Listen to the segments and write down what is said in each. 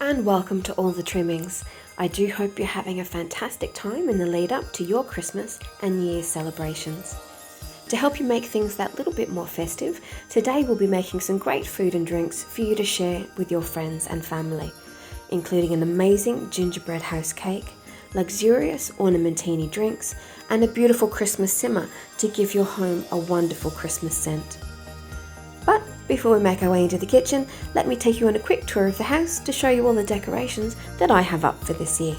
and welcome to all the trimmings. I do hope you're having a fantastic time in the lead up to your Christmas and New Year's celebrations. To help you make things that little bit more festive, today we'll be making some great food and drinks for you to share with your friends and family, including an amazing gingerbread house cake, luxurious ornamentini drinks, and a beautiful Christmas simmer to give your home a wonderful Christmas scent. But before we make our way into the kitchen, let me take you on a quick tour of the house to show you all the decorations that I have up for this year.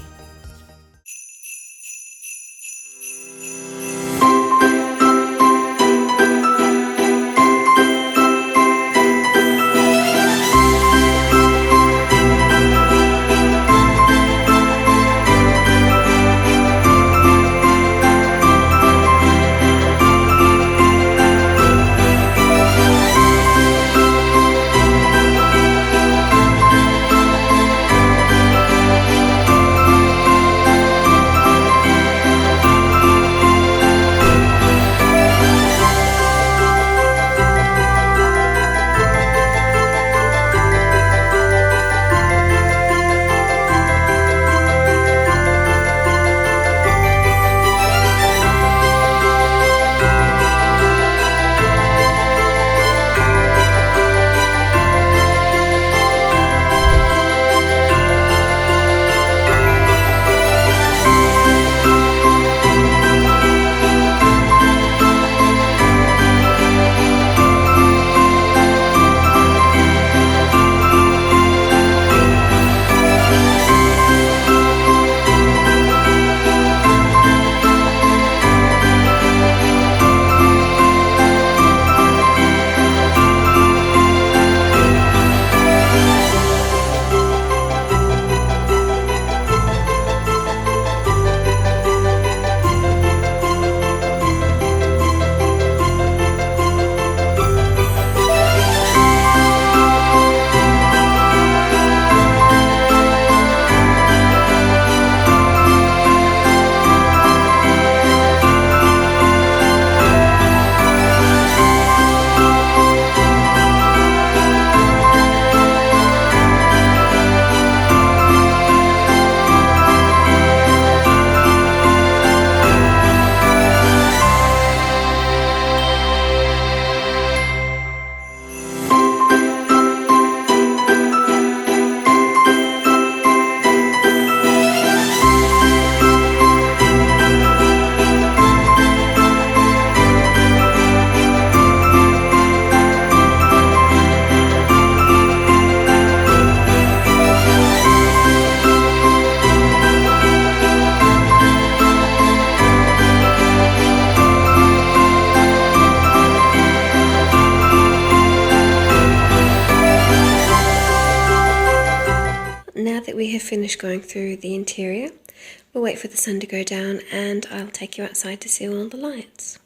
Now that we have finished going through the interior, we'll wait for the sun to go down and I'll take you outside to see all the lights.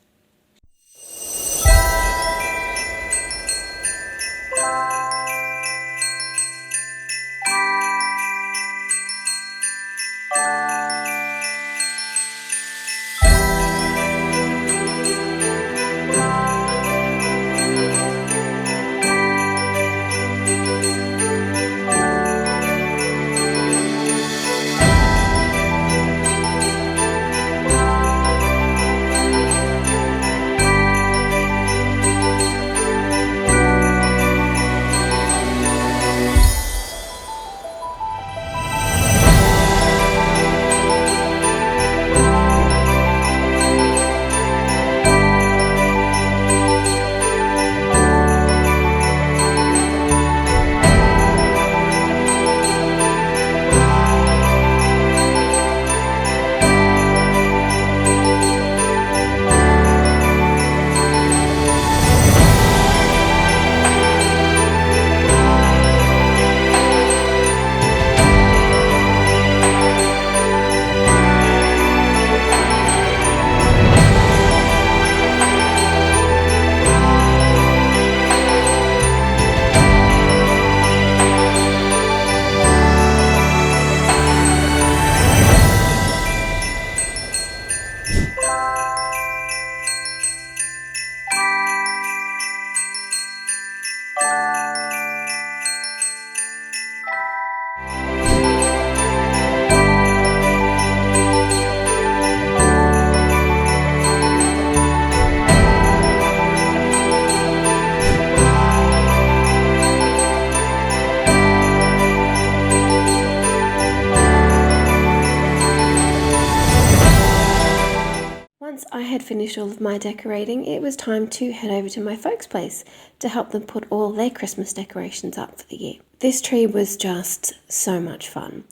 had finished all of my decorating, it was time to head over to my folks' place to help them put all their Christmas decorations up for the year. This tree was just so much fun.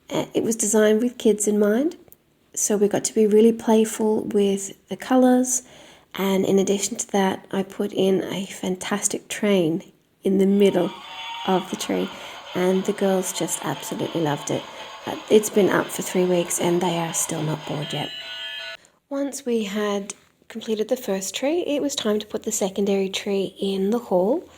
It was designed with kids in mind, so we got to be really playful with the colours, and in addition to that, I put in a fantastic train in the middle of the tree, and the girls just absolutely loved it. It's been up for 3 weeks and they are still not bored yet. Once we had completed the first tree, it was time to put the secondary tree in the hall.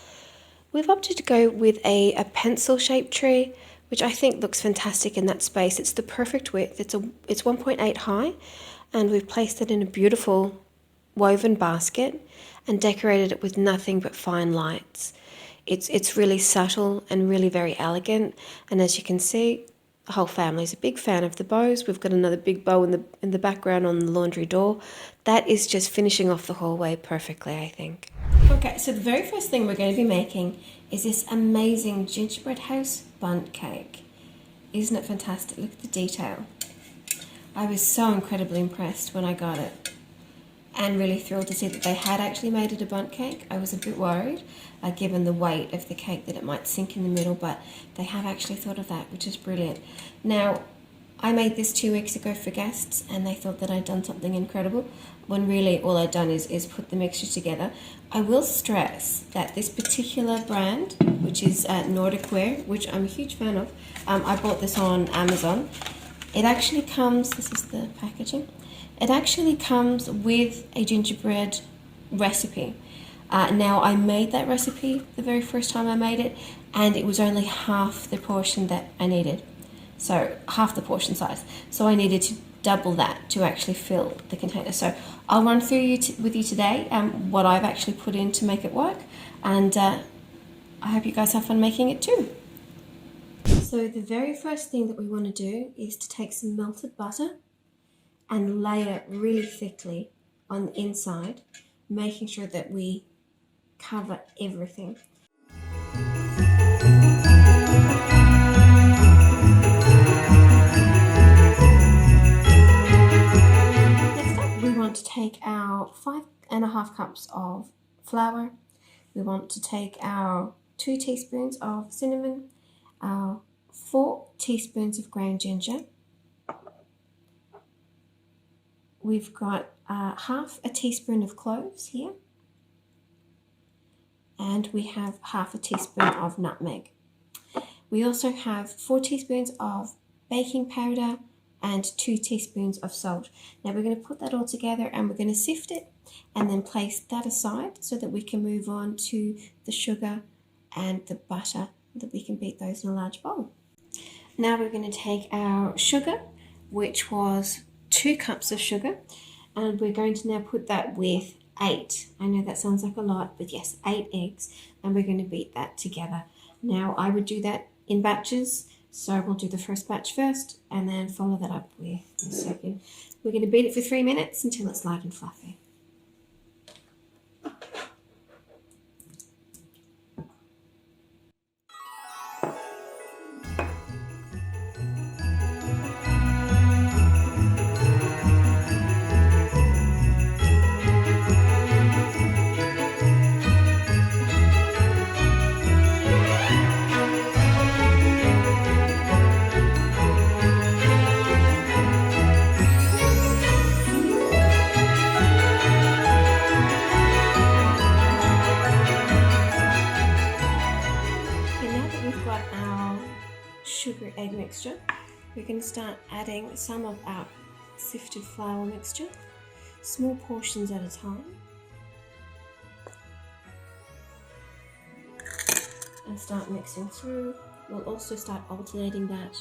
We've opted to go with a pencil-shaped tree, which I think looks fantastic in that space. It's the perfect width. It's 1.8 high, and we've placed it in a beautiful woven basket and decorated it with nothing but fine lights. It's really subtle and really very elegant, and as you can see, the whole family's a big fan of the bows. We've got another big bow in the background on the laundry door. That is just finishing off the hallway perfectly, I think. Okay, so the very first thing we're going to be making is this amazing gingerbread house bundt cake. Isn't it fantastic? Look at the detail. I was so incredibly impressed when I got it, and really thrilled to see that they had actually made it a bundt cake. I was a bit worried, given the weight of the cake, that it might sink in the middle, but they have actually thought of that, which is brilliant. Now, I made this 2 weeks ago for guests, and they thought that I'd done something incredible, when really all I'd done is put the mixture together. I will stress that this particular brand, which is Nordic Wear, which I'm a huge fan of, I bought this on Amazon. It actually comes, this is the packaging, it actually comes with a gingerbread recipe. Now, I made that recipe the very first time I made it, and it was only half the portion that I needed. So, half the portion size. So I needed to double that to actually fill the container. So I'll run through with you today what I've actually put in to make it work, and I hope you guys have fun making it too. So the very first thing that we want to do is to take some melted butter and layer it really thickly on the inside, making sure that we cover everything. Next up, we want to take our 5.5 cups of flour. We want to take our 2 teaspoons of cinnamon, our 4 teaspoons of ground ginger. We've got half a teaspoon of cloves here, and we have half a teaspoon of nutmeg. We also have 4 teaspoons of baking powder and 2 teaspoons of salt. Now we're going to put that all together and we're going to sift it and then place that aside so that we can move on to the sugar and the butter, that we can beat those in a large bowl. Now we're going to take our sugar, which was 2 cups of sugar, and we're going to now put that with 8. I know that sounds like a lot, but yes, 8 eggs, and we're going to beat that together. Now I would do that in batches, so we'll do the first batch first and then follow that up with the second. We're going to beat it for 3 minutes until it's light and fluffy. Sugar egg mixture, we're going to start adding some of our sifted flour mixture, small portions at a time, and start mixing through. We'll also start alternating that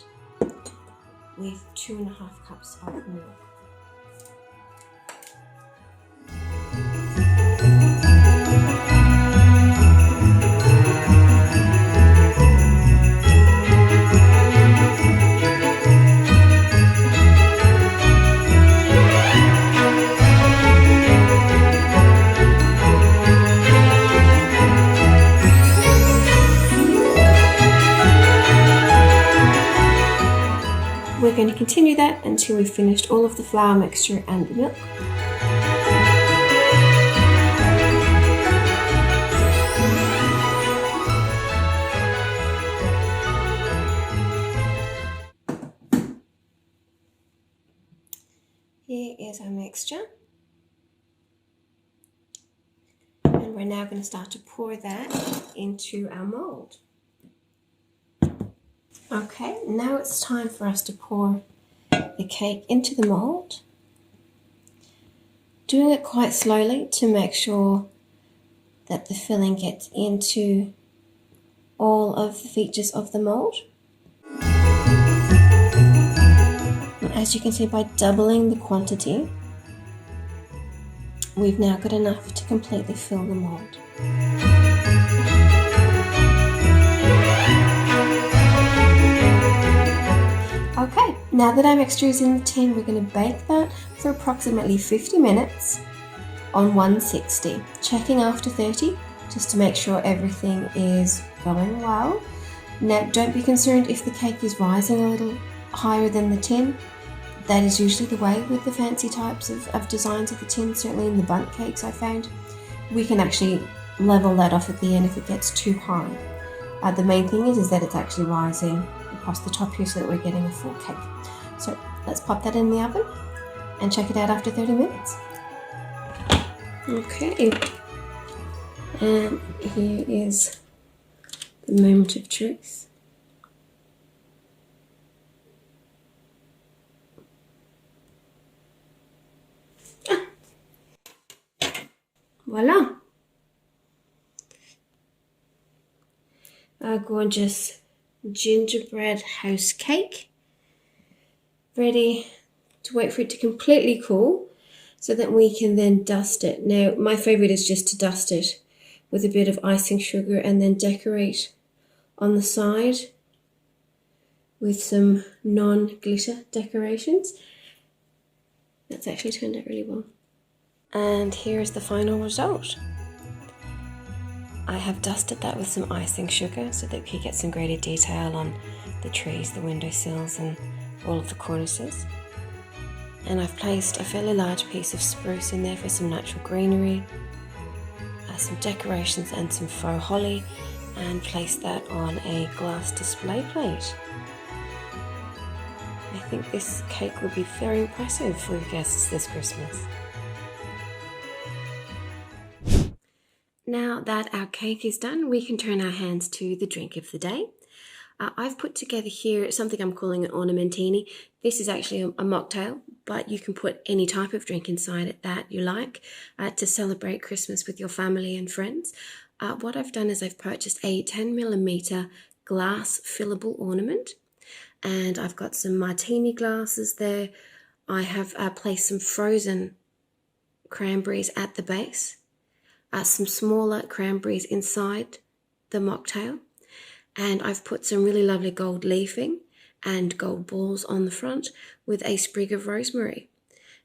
with 2.5 cups of milk. We're going to continue that until we've finished all of the flour mixture and the milk. And we're now going to start to pour that into our mold. Okay, now it's time for us to pour the cake into the mold. Doing it quite slowly to make sure that the filling gets into all of the features of the mold. And as you can see, by doubling the quantity, we've now got enough to completely fill the mold. Okay, now that our mixture is in the tin, we're going to bake that for approximately 50 minutes on 160, checking after 30 just to make sure everything is going well. Now, don't be concerned if the cake is rising a little higher than the tin. That is usually the way with the fancy types of designs of the tin, certainly in the bundt cakes I found. We can actually level that off at the end if it gets too high. The main thing is that it's actually rising across the top here so that we're getting a full cake. So let's pop that in the oven and check it out after 30 minutes. Okay, and here is the moment of truth. Voila! Our gorgeous gingerbread house cake, ready to wait for it to completely cool so that we can then dust it. Now, my favorite is just to dust it with a bit of icing sugar and then decorate on the side with some non-glitter decorations. That's actually turned out really well. And here's the final result. I have dusted that with some icing sugar so that we can get some greater detail on the trees, the windowsills and all of the cornices. And I've placed a fairly large piece of spruce in there for some natural greenery, some decorations and some faux holly, and placed that on a glass display plate. I think this cake will be very impressive for your guests this Christmas. Now that our cake is done, we can turn our hands to the drink of the day. I've put together here something I'm calling an ornamentini. This is actually a mocktail, but you can put any type of drink inside it that you like to celebrate Christmas with your family and friends. What I've done is I've purchased a 10mm glass fillable ornament, and I've got some martini glasses there. I have placed some frozen cranberries at the base, some smaller cranberries inside the mocktail, and I've put some really lovely gold leafing and gold balls on the front with a sprig of rosemary.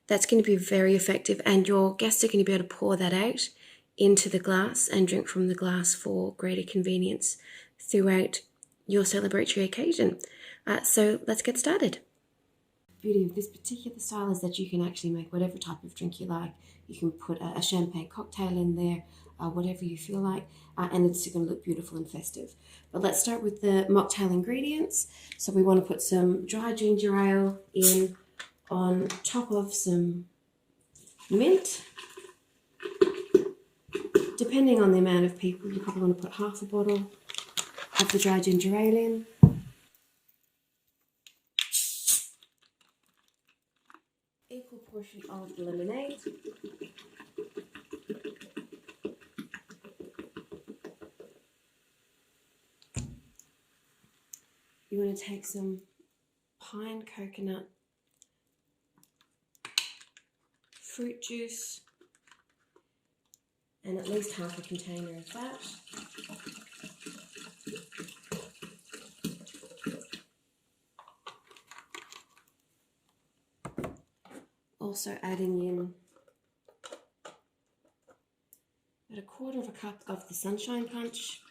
That's going to be very effective, and your guests are going to be able to pour that out into the glass and drink from the glass for greater convenience throughout your celebratory occasion. So let's get started. The beauty of this particular style is that you can actually make whatever type of drink you like. You can put a champagne cocktail in there, whatever you feel like, and it's going to look beautiful and festive. But let's start with the mocktail ingredients. So we want to put some dry ginger ale in on top of some mint. Depending on the amount of people, you probably want to put half a bottle of the dry ginger ale in. Equal portion of the lemonade. You want to take some pine coconut fruit juice and at least half a container of that. Also adding in about 1/4 cup of the sunshine punch.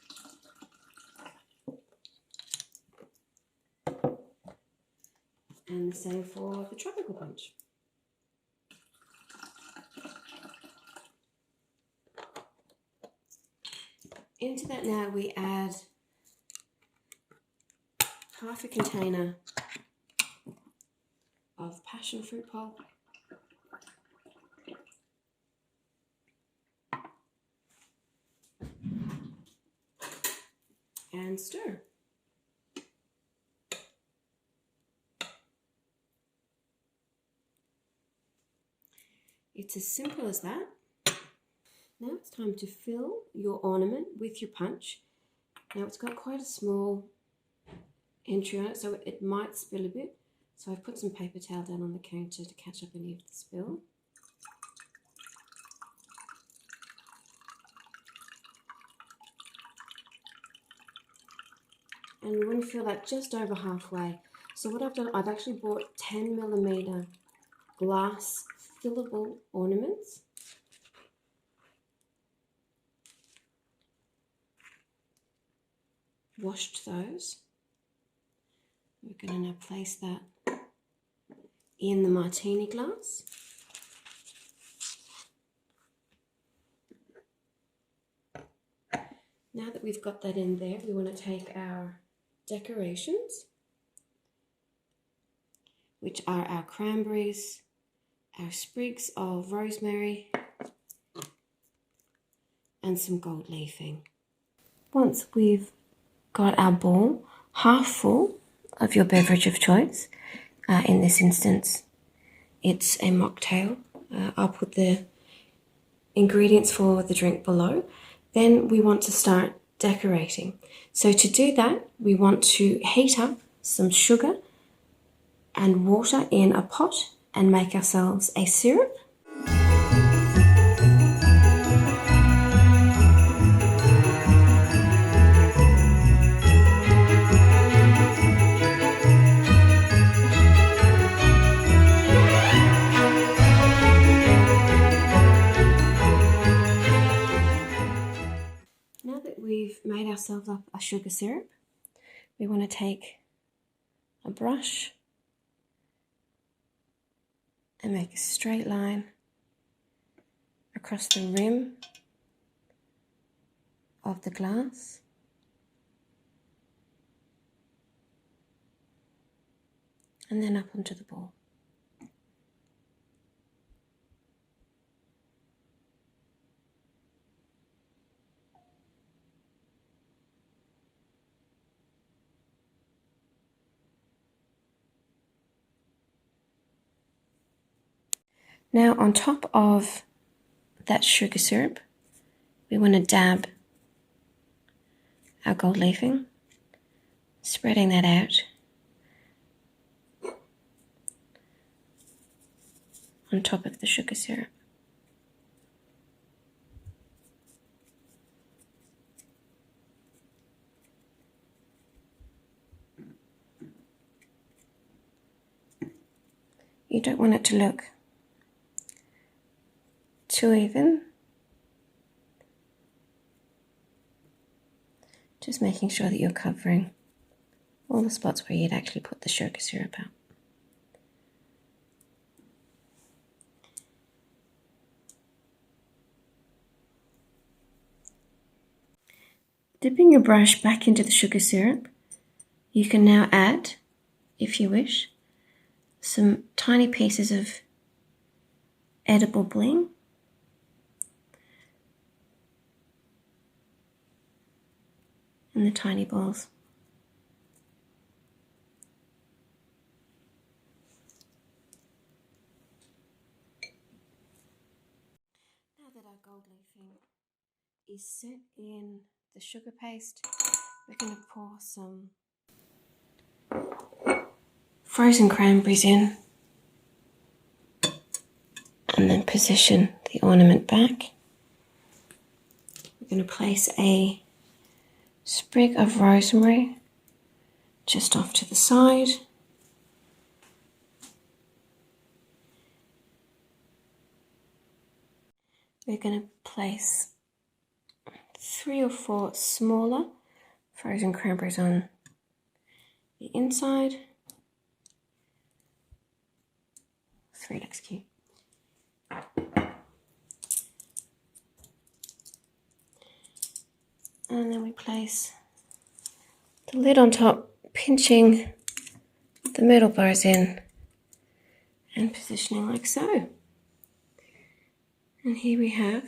And the same for the tropical punch. Into that now we add half a container of passion fruit pulp, and stir. It's as simple as that. Now it's time to fill your ornament with your punch. Now it's got quite a small entry on it, so it might spill a bit. So I've put some paper towel down on the counter to catch up any of the spill. And we want to fill that just over halfway. So what I've done, I've actually bought 10mm glass fillable ornaments. Washed those. We're going to now place that in the martini glass. Now that we've got that in there, we want to take our decorations, which are our cranberries, our sprigs of rosemary, and some gold leafing. Once we've got our bowl half full of your beverage of choice, in this instance it's a mocktail, I'll put the ingredients for the drink below. Then we want to start decorating. So to do that, we want to heat up some sugar and water in a pot and make ourselves a syrup. Now that we've made ourselves up a sugar syrup, we want to take a brush and make a straight line across the rim of the glass. And then up onto the bowl. Now on top of that sugar syrup, we want to dab our gold leafing, spreading that out on top of the sugar syrup. You don't want it to look too even. Just making sure that you're covering all the spots where you'd actually put the sugar syrup out. Dipping your brush back into the sugar syrup, you can now add, if you wish, some tiny pieces of edible bling. In the tiny balls. Now that our gold leafing is set in the sugar paste, we're going to pour some frozen cranberries in and then position the ornament back. We're going to place a sprig of rosemary just off to the side. We're going to place 3 or 4 smaller frozen cranberries on the inside. 3 looks cute. And then we place the lid on top, pinching the middle bars in and positioning like so. And here we have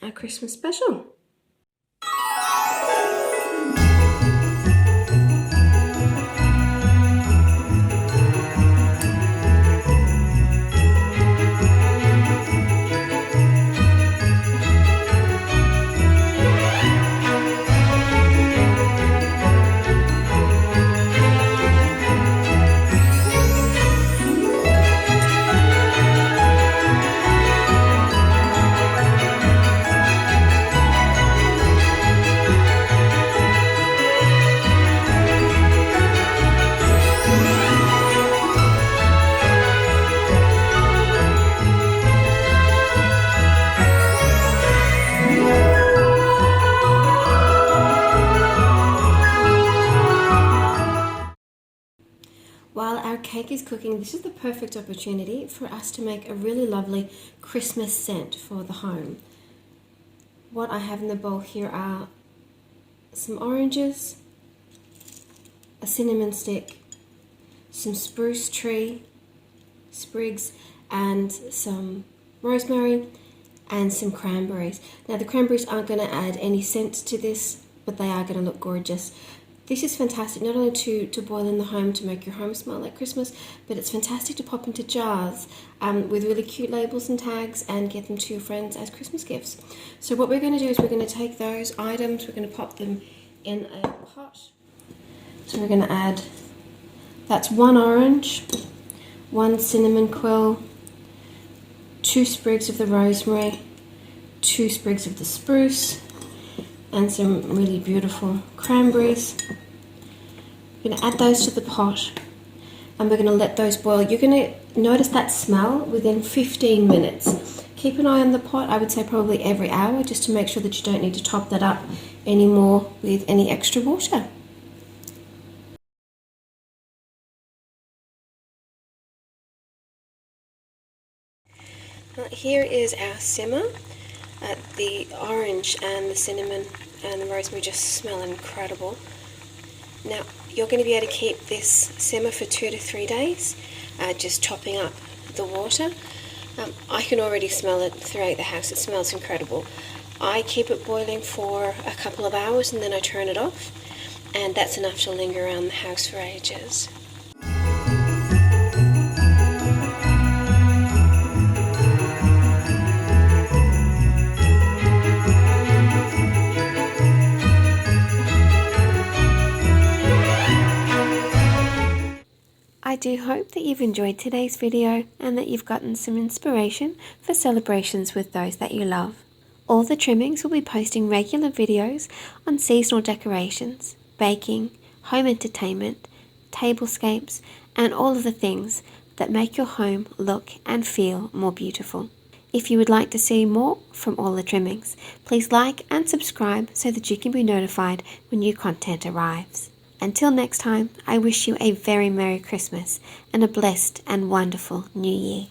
our Christmas special. While our cake is cooking, this is the perfect opportunity for us to make a really lovely Christmas scent for the home. What I have in the bowl here are some oranges, a cinnamon stick, some spruce tree sprigs, and some rosemary, and some cranberries. Now the cranberries aren't going to add any scent to this, but they are going to look gorgeous. This is fantastic not only to boil in the home to make your home smell like Christmas, but it's fantastic to pop into jars with really cute labels and tags and get them to your friends as Christmas gifts. So what we're going to do is we're going to take those items, we're going to pop them in a pot. So we're going to add, that's 1 orange, 1 cinnamon quill, 2 sprigs of the rosemary, 2 sprigs of the spruce, and some really beautiful cranberries. We're going to add those to the pot and we're going to let those boil. You're going to notice that smell within 15 minutes. Keep an eye on the pot, I would say probably every hour, just to make sure that you don't need to top that up anymore with any extra water. Here is our simmer. The orange and the cinnamon and the rosemary just smell incredible. Now you're going to be able to keep this simmer for 2 to 3 days, just topping up the water. I can already smell it throughout the house. It smells incredible. I keep it boiling for a couple of hours and then I turn it off, and that's enough to linger around the house for ages. I do hope that you've enjoyed today's video and that you've gotten some inspiration for celebrations with those that you love. All the trimmings will be posting regular videos on seasonal decorations, baking, home entertainment, tablescapes, and all of the things that make your home look and feel more beautiful. If you would like to see more from all the trimmings, please like and subscribe so that you can be notified when new content arrives. Until next time, I wish you a very Merry Christmas and a blessed and wonderful New Year.